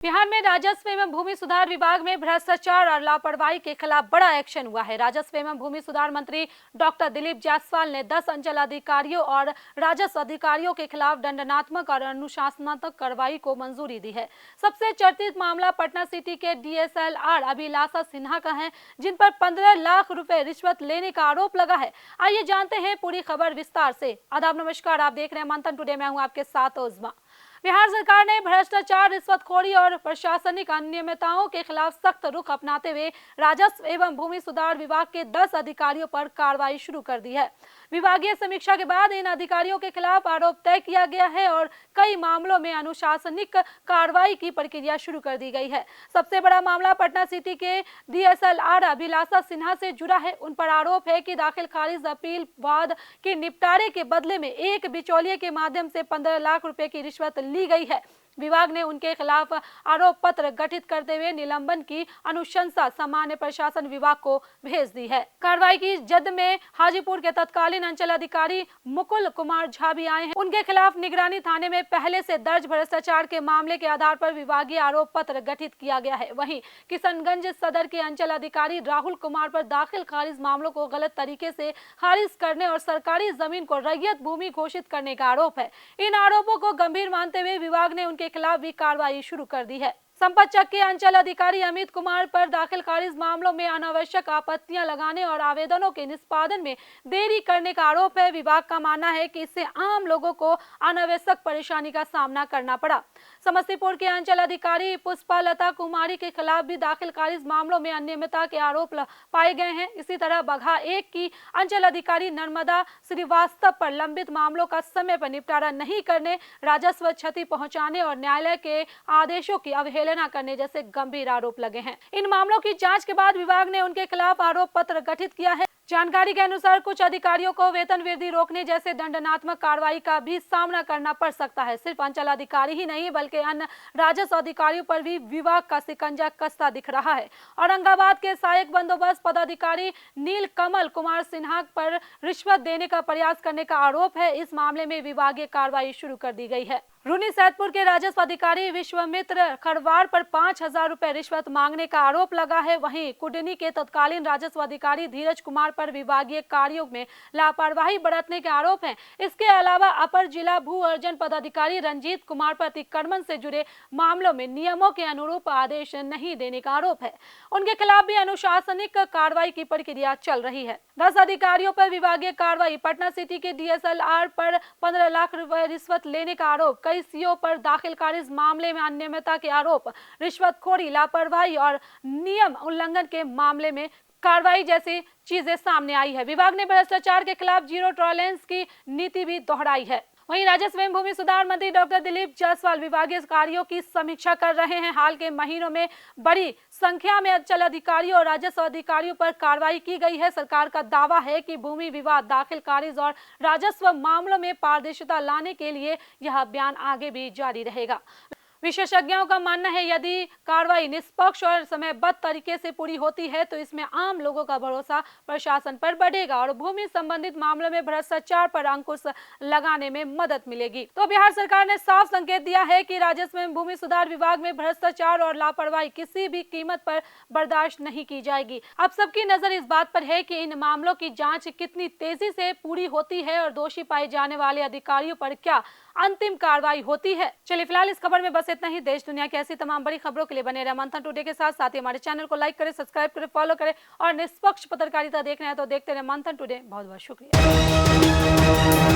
बिहार में राजस्व एवं भूमि सुधार विभाग में भ्रष्टाचार और लापरवाही के खिलाफ बड़ा एक्शन हुआ है। राजस्व एवं भूमि सुधार मंत्री डॉक्टर दिलीप जायसवाल ने 10 अंचल अधिकारियों और राजस्व अधिकारियों के खिलाफ दंडात्मक और अनुशासनात्मक कार्रवाई को मंजूरी दी है। सबसे चर्चित मामला पटना सिटी के DSLR अभिलाषा सिन्हा का है, जिन पर 15 लाख रुपए रिश्वत लेने का आरोप लगा है। आइए जानते हैं पूरी खबर विस्तार से। आदाब नमस्कार, आप देख रहे हैं मंथन टुडे। मैं हूं आपके साथ उज़मा। बिहार सरकार ने भ्रष्टाचार, रिश्वतखोरी और प्रशासनिक अनियमितताओं के खिलाफ सख्त रुख अपनाते हुए राजस्व एवं भूमि सुधार विभाग के 10 अधिकारियों पर कार्रवाई शुरू कर दी है। विभागीय समीक्षा के बाद इन अधिकारियों के खिलाफ आरोप तय किया गया है और कई मामलों में अनुशासनिक कार्रवाई की प्रक्रिया शुरू कर दी गई है। सबसे बड़ा मामला पटना सिटी के DSLR अभिलाषा सिन्हा से जुड़ा है। उन पर आरोप है कि दाखिल खारिज अपील वाद के निपटारे के बदले में एक बिचौलिए के माध्यम से 15 लाख रुपए की रिश्वत ली गई है। विभाग ने उनके खिलाफ आरोप पत्र गठित करते हुए निलंबन की अनुशंसा सामान्य प्रशासन विभाग को भेज दी है। कार्रवाई की जद में हाजीपुर के तत्कालीन अंचल अधिकारी मुकुल कुमार झा भी आए हैं। उनके खिलाफ निगरानी थाने में पहले से दर्ज भ्रष्टाचार के मामले के आधार पर विभागीय आरोप पत्र गठित किया गया है। वहीं किशनगंज सदर के अंचल अधिकारी राहुल कुमार पर दाखिल खारिज मामलों को गलत तरीके से खारिज करने और सरकारी जमीन को रैयत भूमि घोषित करने का आरोप है। इन आरोपों को गंभीर मानते हुए विभाग ने उनके खिलाफ भी कार्रवाई शुरू कर दी है। संपतचक के अंचल अधिकारी अमित कुमार पर दाखिल खारिज मामलों में अनावश्यक आपत्तियां लगाने और आवेदनों के निष्पादन में देरी करने का आरोप है। विभाग का मानना है कि इससे आम लोगों को अनावश्यक परेशानी का सामना करना पड़ा। समस्तीपुर के अंचल अधिकारी पुष्पा लता कुमारी के खिलाफ भी दाखिल खारिज मामलों में अनियमितता के आरोप पाए गए हैं। इसी तरह बगहा 1 की अंचल अधिकारी नर्मदा श्रीवास्तव पर लंबित मामलों का समय पर निपटारा नहीं करने, राजस्व क्षति पहुंचाने और न्यायालय के आदेशों की अवहेलना करने जैसे गंभीर आरोप लगे हैं। इन मामलों की जांच के बाद विभाग ने उनके खिलाफ आरोप पत्र गठित किया है। जानकारी के अनुसार कुछ अधिकारियों को वेतन वृद्धि रोकने जैसे दंडात्मक कार्रवाई का भी सामना करना पड़ सकता है। सिर्फ अंचल अधिकारी ही नहीं बल्कि अन्य राजस्व अधिकारियों पर भी विभाग का शिकंजा कसता दिख रहा है। औरंगाबाद के सहायक बंदोबस्त पदाधिकारी नील कमल कुमार सिन्हा पर रिश्वत देने का प्रयास करने का आरोप है। इस मामले में विभागीय कार्रवाई शुरू कर दी गई है। रूनी सैदपुर के राजस्व अधिकारी विश्वमित्र खरवार पर 5,000 रुपए रिश्वत मांगने का आरोप लगा है। वहीं कुडनी के तत्कालीन राजस्व अधिकारी धीरज कुमार पर विभागीय कार्यों में लापरवाही बरतने के आरोप हैं। इसके अलावा अपर जिला भू अर्जन पदाधिकारी रंजीत कुमार पर अतिक्रमण से जुड़े मामलों में नियमों के अनुरूप आदेश नहीं देने का आरोप है। उनके खिलाफ भी अनुशासनिक कार्रवाई की प्रक्रिया चल रही है। 10 अधिकारियों पर विभागीय कार्रवाई। पटना सिटी के DSLR पर 15 लाख रुपए रिश्वत लेने का आरोप। कई CO पर दाखिल खारिज मामले में अनियमितता के आरोप, रिश्वतखोरी, लापरवाही और नियम उल्लंघन के मामले में कार्रवाई जैसी चीजें सामने आई है। विभाग ने भ्रष्टाचार के खिलाफ जीरो टॉलरेंस की नीति भी दोहराई है। वहीं राजस्व एवं भूमि सुधार मंत्री डॉक्टर दिलीप जायसवाल विभागीय कार्यों की समीक्षा कर रहे हैं। हाल के महीनों में बड़ी संख्या में अंचल अधिकारियों और राजस्व अधिकारियों पर कार्रवाई की गई है। सरकार का दावा है कि भूमि विवाद, दाखिल खारिज और राजस्व मामलों में पारदर्शिता लाने के लिए यह अभियान आगे भी जारी रहेगा। विशेषज्ञों का मानना है यदि कार्रवाई निष्पक्ष और समयबद्ध तरीके से पूरी होती है तो इसमें आम लोगों का भरोसा प्रशासन पर बढ़ेगा और भूमि संबंधित मामलों में भ्रष्टाचार पर अंकुश लगाने में मदद मिलेगी। तो बिहार सरकार ने साफ संकेत दिया है कि राजस्व एवं भूमि सुधार विभाग में भ्रष्टाचार और लापरवाही किसी भी कीमत पर बर्दाश्त नहीं की जाएगी। अब सबकी नजर इस बात पर है कि इन मामलों की जाँच कितनी तेजी से पूरी होती है और दोषी पाए जाने वाले अधिकारियों पर क्या अंतिम कार्रवाई होती है। चलिए फिलहाल इस खबर में बस इतना ही। देश दुनिया की ऐसी तमाम बड़ी खबरों के लिए बने रहे मंथन टुडे के साथ ही हमारे चैनल को लाइक करें, सब्सक्राइब करें, फॉलो करें और निष्पक्ष पत्रकारिता देखना है तो देखते रहे मंथन टुडे। बहुत बहुत शुक्रिया।